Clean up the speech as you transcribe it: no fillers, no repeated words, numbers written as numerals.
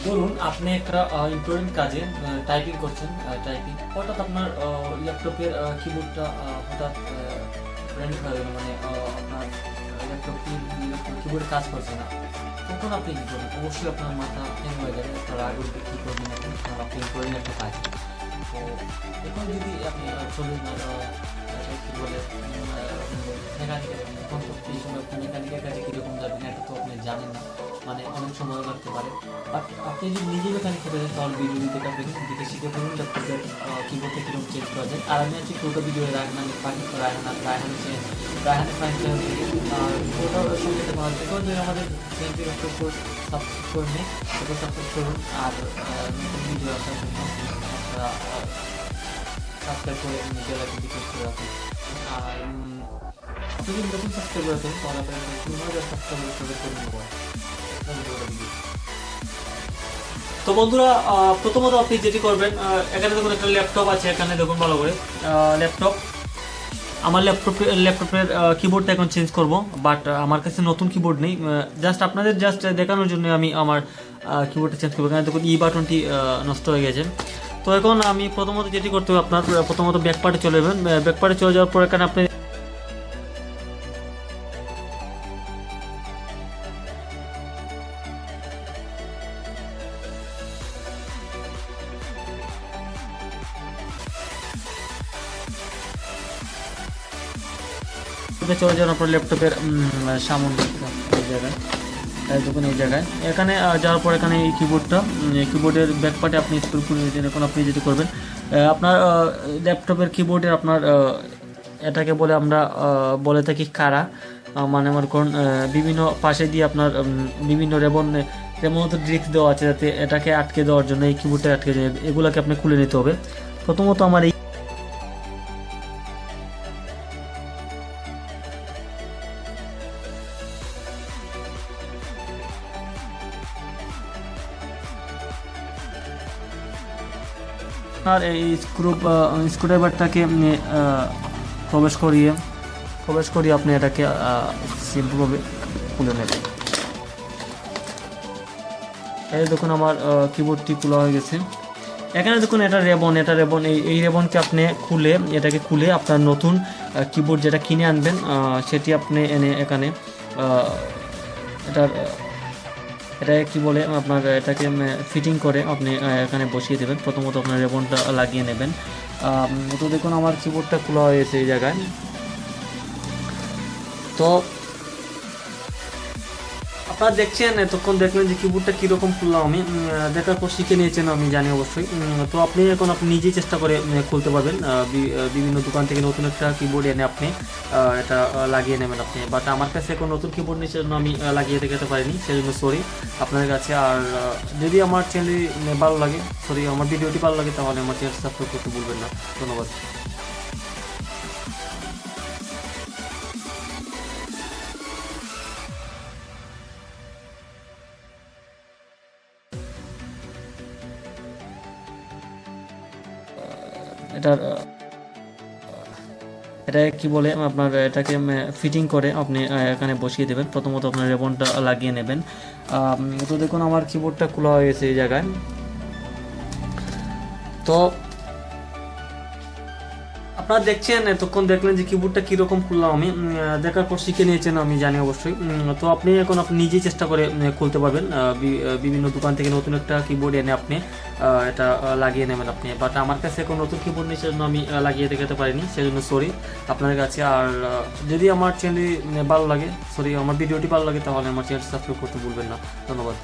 ধরুন আপনি একটা ইম্পর্টেন্ট কাজে টাইপিং করছেন, টাইপিং হঠাৎ আপনার ল্যাপটপের কিবোর্ডটা হঠাৎ ব্র্যান্ড হয়ে গেল, মানে আপনার ল্যাপটপ কিবোর্ডে কাজ করছে না, তখন আপনি কী করবেন? অবশ্যই আপনার মাথা হ্যাং হয়ে যাবে, আপনার আগে কী করবেন এখন, কারণ আপনি ইম্পর্টেন্ট একটা কাজ। তো এখন যদি আপনি চলুন কী বলে মেকানিক্যাল, তখন তো এই সময় আপনি মেকানিক্যাল কাজে কীরকম যাবেন এটা তো আপনি জানেন না, মানে অনেক সময় লাগতে পারে। বাট আপনি যদি নিজে মেকানিক হতে চান তাহলে ভিডিও দেখে আপনি দেখে শিখে ফেলুন ল্যাপটপের কিবোর্ডে কীরকম চেঞ্জ করা যায়। আর আমি আছি টোটো ভিডিও রায়হান ফাইন চ্যানেল থেকে, আর ওটার সঙ্গে ভালো থেকেও যদি আমাদের চ্যানেলটি সাবস্ক্রাইব করে নিই, ওটা সাবস্ক্রাইব করুন। আর নতুন ভিডিও আসার জন্য আপনারা সাবস্ক্রাইব করে বেল আইকনটি ক্লিক করে রাখুন। আর আপনি যদি নতুন সাবস্ক্রাইব করে থাকেন তাহলে আপনার 3000 সাবস্ক্রাইবার করে নেব। তো বন্ধুরা, প্রথমত আপনি যেটি করবেন, এখানে দেখুন একটা ল্যাপটপ আছে, এখানে দেখুন ভালো করে ল্যাপটপ। আমার ল্যাপটপের কিবোর্ডটা এখন চেঞ্জ করব, বাট আমার কাছে নতুন কিবোর্ড নেই। আপনাদের দেখানোর জন্য আমি আমার কিবোর্ডটা চেঞ্জ করবো। এখানে দেখুন বাটনটি নষ্ট হয়ে গেছে। তো এখন আমি প্রথমত যেটি করতে হবে, আপনার প্রথমত ব্যাক পার্টে চলে যাবেন। ব্যাক পার্টে চলে যাওয়ার পর এখানে আপনি চলে যান আপনার ল্যাপটপের সামনে জায়গায়, দেখুন এই জায়গায়। এখানে যাওয়ার পর এখানে এই কিবোর্ডের ব্যাক পার্টে আপনি স্ক্রল করে দিয়েছেন। এখন আপনি যেটি করবেন, আপনার ল্যাপটপের কিবোর্ডের আপনার এটাকে বলে আমরা বলে থাকি কারা, মানে আমার কোন বিভিন্ন পাশে দিয়ে আপনার বিভিন্ন রেবন ড্রিক্স দেওয়া আছে যাতে এটাকে আটকে দেওয়ার জন্য, এই কিবোর্ডটা আটকে যায়, এগুলোকে আপনি খুলে নিতে হবে। প্রথমত আমার এই আর এই স্ক্রুড্রাইভারটাকে প্রবেশ করিয়ে আপনি এটাকে সিম্পলভাবে খুলে নেবেন। এই দেখুন আমার কিবোর্ডটি খোলা হয়ে গেছে। এখানে দেখুন এটা রেবন এই রেবনকে আপনি এটাকে খুলে আপনার নতুন কিবোর্ড যেটা কিনে আনবেন সেটি আপনি এনে এখানে এটা কি বলে আপনার এটাকে ফিটিং করে আপনি এখানে বসিয়ে দেবেন। প্রথমত আপনার রেবনটা লাগিয়ে নেবেন। তো দেখুন আমার কিবোর্ডটা খোলা হয়েছে এই জায়গায়। তো আপনারা দেখছেন, এতক্ষণ দেখলেন যে কিবোর্ডটা কীরকম খুললাম আমি, দেখার পর শিখে নিয়েছেন আমি জানি অবশ্যই। তো আপনি নিজেই চেষ্টা করে খুলতে পারবেন। বিভিন্ন দোকান থেকে নতুন একটা কিবোর্ড এনে আপনি এটা লাগিয়ে নেবেন আপনি। বাট আমার কাছে এখন নতুন কিবোর্ড নেই, সেজন্য আমি লাগিয়ে দেখাতে পারিনি, সেজন্য সরি আপনাদের কাছে। আর যদি আমার চ্যানেল ভালো লাগে, আমার ভিডিওটি ভালো লাগে, তাহলে আমার চ্যানেল সাবস্ক্রাইব করতে ভুলবেন না। ধন্যবাদ। এটা কি বলে আপনার এটাকে ফিটিং করে আপনি এখানে বসিয়ে দেবেন। প্রথমত আপনার রেবনটা লাগিয়ে নেবেন। তো দেখুন আমার কিবোর্ডটা খোলা হয়ে গেছে এই জায়গায়। তো আপনারা দেখছেন, এতক্ষণ দেখলেন যে কিবোর্ডটা কীরকম খুললাম আমি, দেখার পর শিখে নিয়েছেন আমি জানি অবশ্যই। তো আপনি নিজেই চেষ্টা করে খুলতে পারবেন। বিভিন্ন দোকান থেকে নতুন একটা কিবোর্ড এনে আপনি এটা লাগিয়ে নেবেন আপনি। বাট আমার কাছে এখন নতুন কিবোর্ড নেই, সেজন্য আমি লাগিয়ে দেখাতে পারিনি, সেজন্য সরি আপনাদের কাছে। আর যদি আমার চ্যানেল ভালো লাগে, আমার ভিডিওটি ভালো লাগে, তাহলে আমার চ্যানেল সাবস্ক্রাইব করতে ভুলবেন না। ধন্যবাদ।